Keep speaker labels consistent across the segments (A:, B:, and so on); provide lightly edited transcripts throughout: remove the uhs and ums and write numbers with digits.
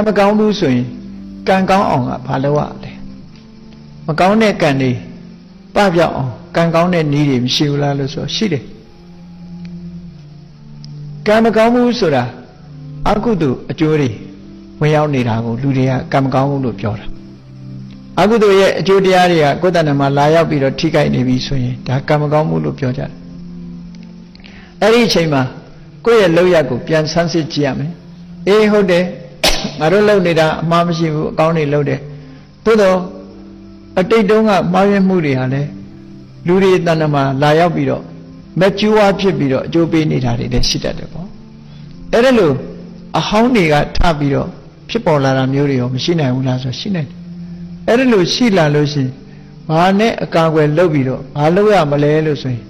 A: မကောင်းဘူးဆိုရင်ကံကောင်းအောင်ကဘာလုပ်ရလဲမကောင်းတဲ့ကံတွေပပြောက်အောင်ကံကောင်းတဲ့နည်းတွေမရှိဘူးလားလို့ဆိုရှိတယ်ကံမကောင်းဘူးဆိုတာအကုသိုလ်အကျိုးတွေဝင်ရောက်နေတာကိုလူတွေကကံမကောင်းဘူးလို့ပြောတာအကုသိုလ်ရဲ့အကျိုးတရားတွေကကိုယ်တဏ္ဍာမှာလာရောက်ပြီးတော့ထိခိုက်နေပြီဆိုရင်ဒါကံမကောင်းဘူးလို့ပြောကြတယ်အဲ့ဒီအချိန်မှာကိုယ့်ရဲ့လောက်ရကိုပြန်ဆန်းစစ်ကြည့်ရမယ်အေးဟုတ်တယ်ငါတို့လုပ်နေတာအမှားမရှိဘူးအကောင်းတွေလုပ်တယ်သို့တော့အတိတ်တုန်းကမှားယွင်းမှုတွေဟာလည်းလူတွေတဏ္ဍာမှာလာရောက်ပြီးတော့မကျူးဝါဖြစ်ပြီးတော့အကျိုးပေးနေတာတွေလည်းရှိတတ်တယ်ပေါ့အဲ့ဒါလို့အဟောင်းတွေကထပြီးတော့ဖြစ်ပေါ်လာတာမျိုးတွေရောမရှိနိုင်ဘူးလားဆိုရှိနိုင်တယ်အဲ့ဒါလို့ရှိလာလို့ရှိရင်ဘာနဲ့အကာအကွယ်လုပ်ပြီးတော့ဘာလုပ်ရမလဲလို့ဆိုရင်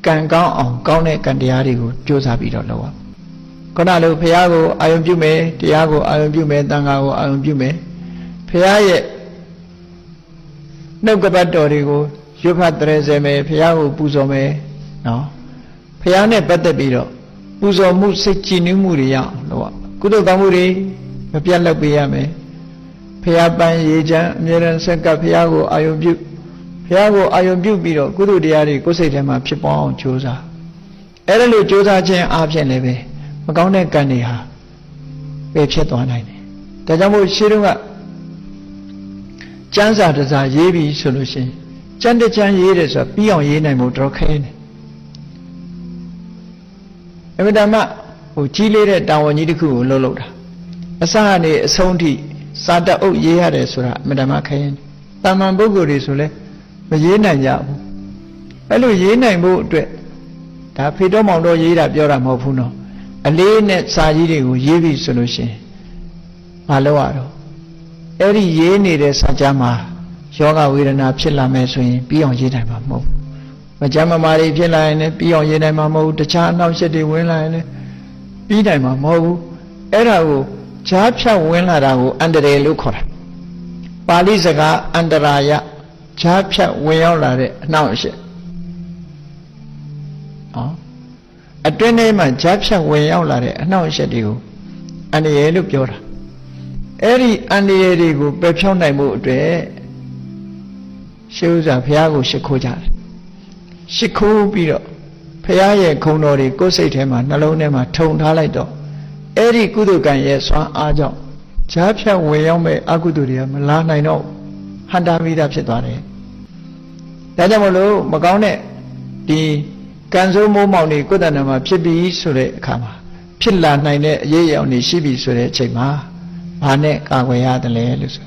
A: ကံကောင်းအောင်ကောင်းတဲ့ကံတရားတွေကိုကြိုးစားပြီးတော့လုပ်ရခုနလိုဘုရားကိုအာရုံပြုမယ်တရားကိုအာရုံပြုမယ်သံဃာကိုအာရုံပြုမယ်ဘုရားရဲ့နှုတ်ကပတ်တော်တွေကိုရွတ်ဖတ်တရေစေမယ်ဘုရားကိုပူဇော်မယ်နော်ဘုရားနဲ့ပတ်သက်ပြီးတော့ပူဇော်မှုစိတ်ကြည်နူးမှုတွေရအောင်လုပ်ရကုသိုလ်ကောင်းမှုတွေမပြတ်လုပ်ပေးရမယ်ဘုရားပန်းရေချမ်းအမြဲတမ်းဆက်ကပ်ဘုရားကိုအာရုံပြုဘုရားကိုအာရုံပြုပြီးတော့ကုသိုလ်တရားတွေကိုယ်စိတ်ထဲမှာဖြစ်ပေါ်အောင်ကြိုးစားအဲ့ဒါလို့ကြိုးစားခြင်းအားဖြင့်လည်းပဲမကောင်းတဲ့ကံတွေဟာပယ်ဖြစ်သွားနိုင်တယ်ဒါကြောင့်မို့ရှင်းတော့ကကျမ်းစာတစ်စာရေးပြီးဆိုလို့ရှိရင်ကျမ်းတစ်ကျမ်းရေးတယ်ဆိုတော့ပြီးအောင်ရေးနိုင်ဖို့တော်ခဲတယ်အမှန်တမ်းကြီးလေးတဲ့တာဝန်ကြီးတစ်ခုကိုလုပ်တာအစကနေအဆုံးထိစာတအုပ်ရေးရတယ်ဆိုတာအမှန်တမ်းခဲရင်တာမန်ပုဂ္ဂိုလ်တွေဆိုလဲမရေးနိုင်ကြဘူးအဲ့လိုရေးနိုင်ဖို့အတွက်ဒါဖေတော်မောင်တော်ရေးတာပြောတာမဟုတ်ဘူးနော်အလေးနဲ့စာကြီးတွေကိုရေးပြီဆိုလို့ရှိရင်မလုပ်ရတော့အဲ့ဒီရေးနေတဲ့စာကြားမှာယောဂဝေဒနာဖြစ်လာမယ်ဆိုရင်ပြီးအောင်ရေးနိုင်မှာမဟုတ်ဘူးမကြမ်းမမာတွေဖြစ်လာရင်လည်းပြီးအောင်ရေးနိုင်မှာမဟုတ်ဘူးတခြားအနှောင့်အယှက်တွေဝင်လာရင်လည်းပြီးနိုင်မှာမဟုတ်ဘူးအဲ့ဒါကိုဈာဖြတ်ဝင်လာတာကိုအန္တရာယ်လို့ခေါ်တာပါဠိစကားအန္တရာယဈာဖြတ်ဝင်ရောက်လာတဲ့အနှောင့်အယှက်အတွင်းထဲမှာဈာဖြတ်ဝင်ရောက်လာတဲ့အနှောင့်အယှက်တွေကိုအန္တရာယ်လို့ပြောတာအဲ့ဒီအန္တရာယ်တွေကိုပယ်ဖြောင်းနိုင်မှုအတွက်ရှေးဥစွာဘုရားကိုရှိခိုးကြတယ်ရှိခိုးပြီးတော့ဘုရားရဲ့ခုံတော်တွေကိုယ်စိတ်ထဲမှာနှလုံးထဲမှာထုံထားလိုက်တော့အဲ့ဒီကုသိုလ်ကံရဲ့စွမ်းအားကြောင့်ဈာဖြတ်ဝင်ရောက်မဲ့အကုသိုလ်တွေကမလာနိုင်တော့ဟန်တာမိတာဖြစ်သွားတယ်ဒါကြောင့်မလို့မကောင်းတဲ့ဒီကံဆိုးမိုးမောင်တွေကိုယ်တဏ္ဍာမှာဖြစ်ပြီးဆိုတဲ့အခါမှာဖြစ်လာနိုင်တဲ့အရေးအယောင်တွေရှိပြီဆိုတဲ့အချိန်မှာဘာနဲ့ကာကွယ်ရတယ်လဲလို့ဆို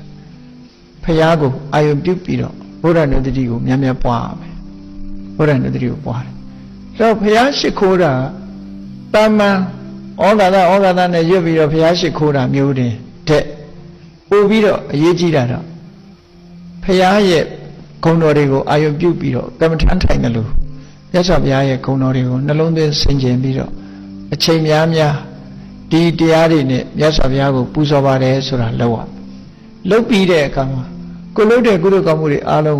A: ဘုရားကိုအာရုံပြုပြီးတော့ဘုရားနုတ္တိကိုများများပွားရမယ်ဘုရားနုတ္တိကိုပွားတယ်ဆိုတော့ဘုရားရှိခိုးတာတာမန်ဩဃာတနဲ့ရွတ်ပြီးတော့ဘုရားရှိခိုးတာမျိုးတင်တဲ့ပို့ပြီးတော့အရေးကြီးတာတော့ဘုရားရဲ့ဂုဏ်တော်တွေကိုအာရုံပြုပြီးတော့ကမ္မထမ်းထိုင်တယ်လို့မြတ်စွာဘုရားရဲ့ဂုဏ်တော်တွေကိုနှလုံးသွင်းဆင်ခြင်ပြီးတော့အချိန်များများဒီတရားတွေနဲ့မြတ်စွာဘုရားကိုပူဇော်ပါတယ်ဆိုတာလုပ်ပြီးတဲ့အခါမှာကိုလုပ်တဲ့ကုသိုလ်ကောင်းမှုတွေအားလုံး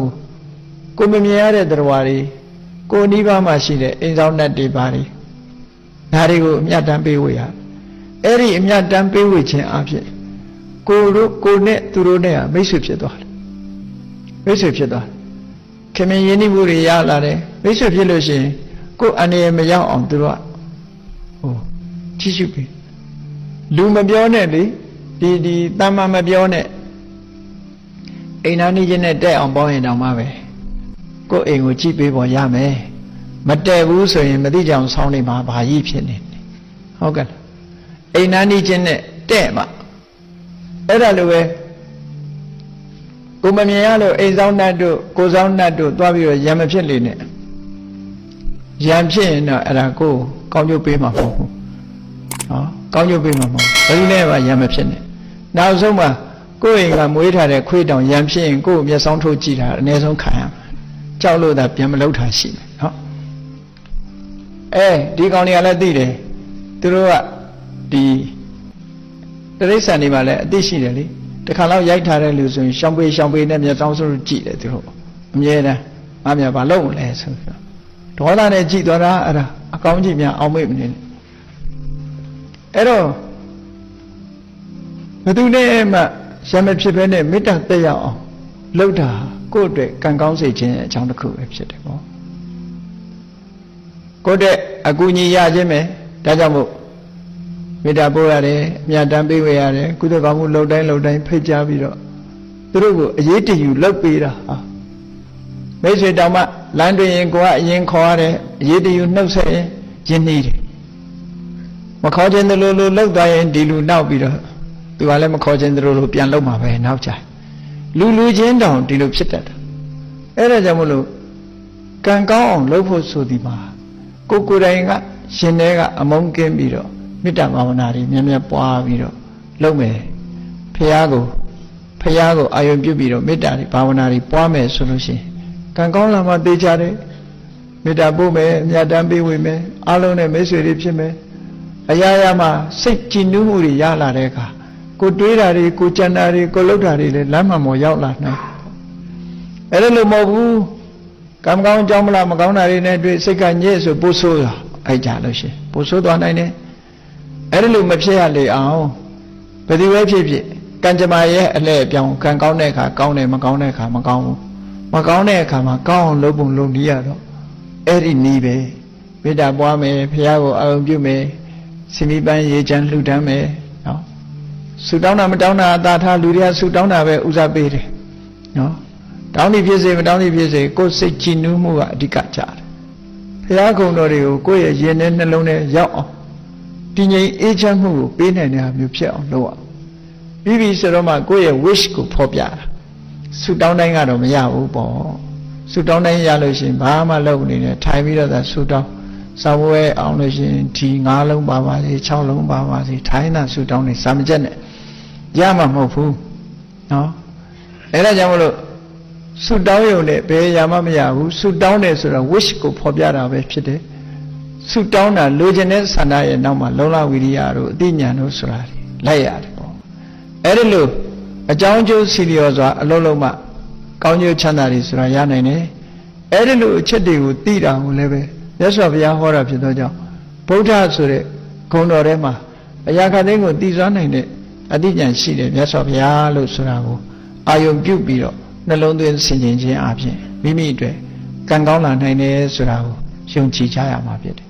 A: ကိုမမြင်ရတဲ့တရားတွေကိုနိဗ္ဗာန်မှာရှိတဲ့အိမ်ဆောင်တတ်တွေပါတွေဒါတွေကိုအမြတ်တမ်းပေးဝေရအဲ့ဒီအမြတ်တမ်းပေးဝေခြင်းအဖြစ်ကိုနဲ့သူတို့နဲ့မိတ်ဆွေဖြစ်သွားတယ်မိတ်ဆွေဖြစ်သွားခင်မင်ရင်းနှီးမှုတွေရလာတယ်မိတ်ဆွေဖြစ်လို့ရှိရင်ကိုယ်အနေနဲ့မရောက်အောင်သူတို့ကကြည့်ရှုပြီလူမပြောနဲ့လေဒီတမ္မာမပြောနဲ့အိမ်နာနေခြင်းနဲ့တဲ့အောင်ပေါင်းရင်တောင်မှပဲကိုယ်အိမ်ကိုကြည့်ပေးပေါ်ရမယ်မတဲ့ဘူးဆိုရင်မသိကြအောင်ဆောင်းနေမှာဘာကြီးဖြစ်နေဟုတ်ကဲ့အိမ်နာနေခြင်းနဲ့တဲ့မှာအဲ့ဒါလိုပဲကိုမမြင်ရလို့အိမ်ဆောင်တတ်တို့ကိုဆောင်တတ်တို့သွားပြီးတော့ရံမဖြစ်လေနဲ့ရံဖြစ်ရင်တော့အဲ့ဒါကိုကောင်းကျိုးပေးမှာမဟုတ်ဘူးနော်ကောင်းကျိုးပေးမှာမဟုတ်ဘူးဘယ်လိုလဲပါရံမဖြစ်နဲ့နောက်ဆုံးမှာကိုယ့်အိမ်ကမွေးထားတဲ့ခွေးတောင်ရံဖြစ်ရင်ကိုယ့်မျက်စောင်းထိုးကြည့်တာအနည်းဆုံးခံရမှာကြောက်လို့သာပြန်မလုပ်တာရှိတယ်နော်ဒီကောင်တွေကလည်းသိတယ်သူတို့ကဒီတိရစ္ဆာန်တွေမှာလည်းအသိရှိတယ်လေတခါတော့ရိုက်ထားတဲ့လူဆိုရင်ရှောင်းပေးနဲ့မျက်စောင်းစိုးကြည့်တယ်သူတို့အမြဲတမ်းငါမြတ်ဘာလုပ်မလဲဆိုပြီးဒေါသနဲ့ကြည့်သွားတာအဲ့ဒါအကောင်းကြီးများအောင်မေ့မနေနဲ့အဲ့တော့ ဘယ်သူနဲ့မှရမဖြစ်ဘဲနဲ့မေတ္တာတက်ရောက်အောင်လုပ်တာကိုယ့်အတွက်ကံကောင်းစေခြင်းအကြောင်းတစ်ခုပဲဖြစ်တယ်ပေါ့ကိုယ့်တဲ့အကူအညီရခြင်းပဲဒါကြောင့်မို့မေတ္တာပို့ရတယ်အမြတ်တမ်းပေးဝေရတယ်ကုသိုလ်ကောင်းမှုလုပ်တိုင်းဖိတ်ကြားပြီးတော့သူတို့ကိုအရေးတယူလုပ်ပေးတာဟာမိတ်ဆွေတောင်မှလမ်းတွင်ရင်ကိုကအရင်ခေါ်ရတယ်အရေးတယူနှုတ်ဆက်ရင်ရင်းနှီးတယ်မခေါ်ခြင်းတလို့လှုပ်သွားရင်ဒီလူနောက်ပြီးတော့သူကလည်းမခေါ်ခြင်းတလို့ပြန်လှုပ်မှာပဲနောက်ကြလူချင်းတောင်ဒီလိုဖြစ်တတ်တာအဲ့ဒါကြောင့်မလို့ကံကောင်းအောင်လုပ်ဖို့ဆိုဒီမှာကိုယ်တိုင်ကရှင်ထဲကအမုန်းကင်းပြီးတော့မေတ္တာဘာဝနာတွေမြတ်မြတ်ပွားပြီးတော့လုပ်မယ်ဖရာကိုအာယုံပြုပြီးတော့မေတ္တာတွေဘာဝနာတွေပွားမယ်ဆိုလို့ရှိရင်ကံကောင်းလာမှသိကြတယ်မေတ္တာပို့မယ်အမြတ်တမ်းပေးဝေမယ်အားလုံးနဲ့မိတ်ဆွေတွေဖြစ်မယ်အရာရာမှာစိတ်ကြည်နူးမှုတွေရလာတဲ့အခါကိုတွေးတာတွေကိုကြံတာတွေကိုလှုပ်တာတွေလည်းလမ်းမှမော်ရောက်လာနိုင်အဲ့ဒါလို့မဟုတ်ဘူးကံကောင်းကြောင်းမလားမကောင်းတာတွေနဲ့တွေ့စိတ်ကညစ်ဆိုပို့ဆိုးတာအဲ့ကြလို့ရှိရင်ပို့ဆိုးသွားနိုင်တယ်အဲ့ဒါလို့မဖြစ်ရလေအောင်ဘယ်သူပဲဖြစ်ဖြစ်ကံကြမ္မာရဲ့အလှည့်အပြောင်းကံကောင်းတဲ့အခါကောင်းတယ်မကောင်းတဲ့အခါမကောင်းဘူးမကောင်းတဲ့အခါမှာကောင်းအောင်လုပ်ပုံလုပ်နည်းရတော့အဲ့ဒီနည်းပဲမေတ္တာပွားမယ်ဘုရားကိုအာရုံပြုမယ်စင်မိပန်းရေချမ်းလှူဒန်းမယ်နော်ဆုတောင်းတာမတောင်းတာအသာထားလူတွေကဆုတောင်းတာပဲဥစားပေးတယ်နော်တောင်းနေဖြစ်စေမတောင်းနေဖြစ်စေကိုယ်စိတ်ကြည်နူးမှုကအဓိကကြတယ်ဘုရားကုံတော်တွေကိုကိုယ့်ရဲ့ရင်ထဲနှလုံးထဲရောက်အောင်တည်ငြိမ်အေးချမ်းမှုကိုပေးနိုင်တဲ့မျိုးဖြစ်အောင်လုပ်အောင်ပြီးပြီဆိုတော့မှကိုယ့်ရဲ့ wish ကိုဖော်ပြတာဆုတောင်းတိုင်းကတော့မရဘူးပေါ့ဆုတောင်းတိုင်းရလို့ရှိရင်ဘာမှလုပ်နေနဲ့ထိုင်ပြီးတော့သာဆုတောင်းစာဝဲအောင်လို့ရှိရင်ဒီ9လုံးပါပါစေ6လုံးပါပါစေထိုင်းတာဆုတောင်းနေစာမကျက်နဲ့ရမှာမဟုတ်ဘူးနော်အဲ့ဒါကြောင့်မလို့ဆုတောင်းရုံနဲ့ဘယ်ရမှမရဘူးဆုတောင်းတယ်ဆိုတော့ wish ကိုဖော်ပြတာပဲဖြစ်တယ်ဆုတောင်းတာလိုချင်တဲ့ဆန္ဒရဲ့နောက်မှာလုံလဝိရိယတို့အသိဉာဏ်တို့ဆိုတာလိုက်ရတယ်ပေါ့အဲ့ဒီလိုအကြောင်းကျိုးစီလျော်စွာအလုံးလုံးမှကောင်းကျိုးချမ်းသာတွေဆိုတာရနိုင်တယ်အဲ့ဒီလိုအချက်တွေကိုသိတာကိုလည်းပဲမြတ်စွာဘုရားဟောတာဖြစ်သောကြောင့်ဗုဒ္ဓဆိုတဲ့ဂုဏ်တော်ထဲမှာအရာခသိန်းကိုသိစွမ်းနိုင်တဲ့အသိဉာဏ်ရှိတယ်မြတ်စွာဘုရားလို့ဆိုတာကိုအာယုံပြုပြီးတော့နှလုံးသွင်းဆင်ခြင်ခြင်းအပြင်မိမိအတွက်ကံကောင်းလာနိုင်တယ်ဆိုတာကိုယုံကြည်ကြရမှာဖြစ်တယ်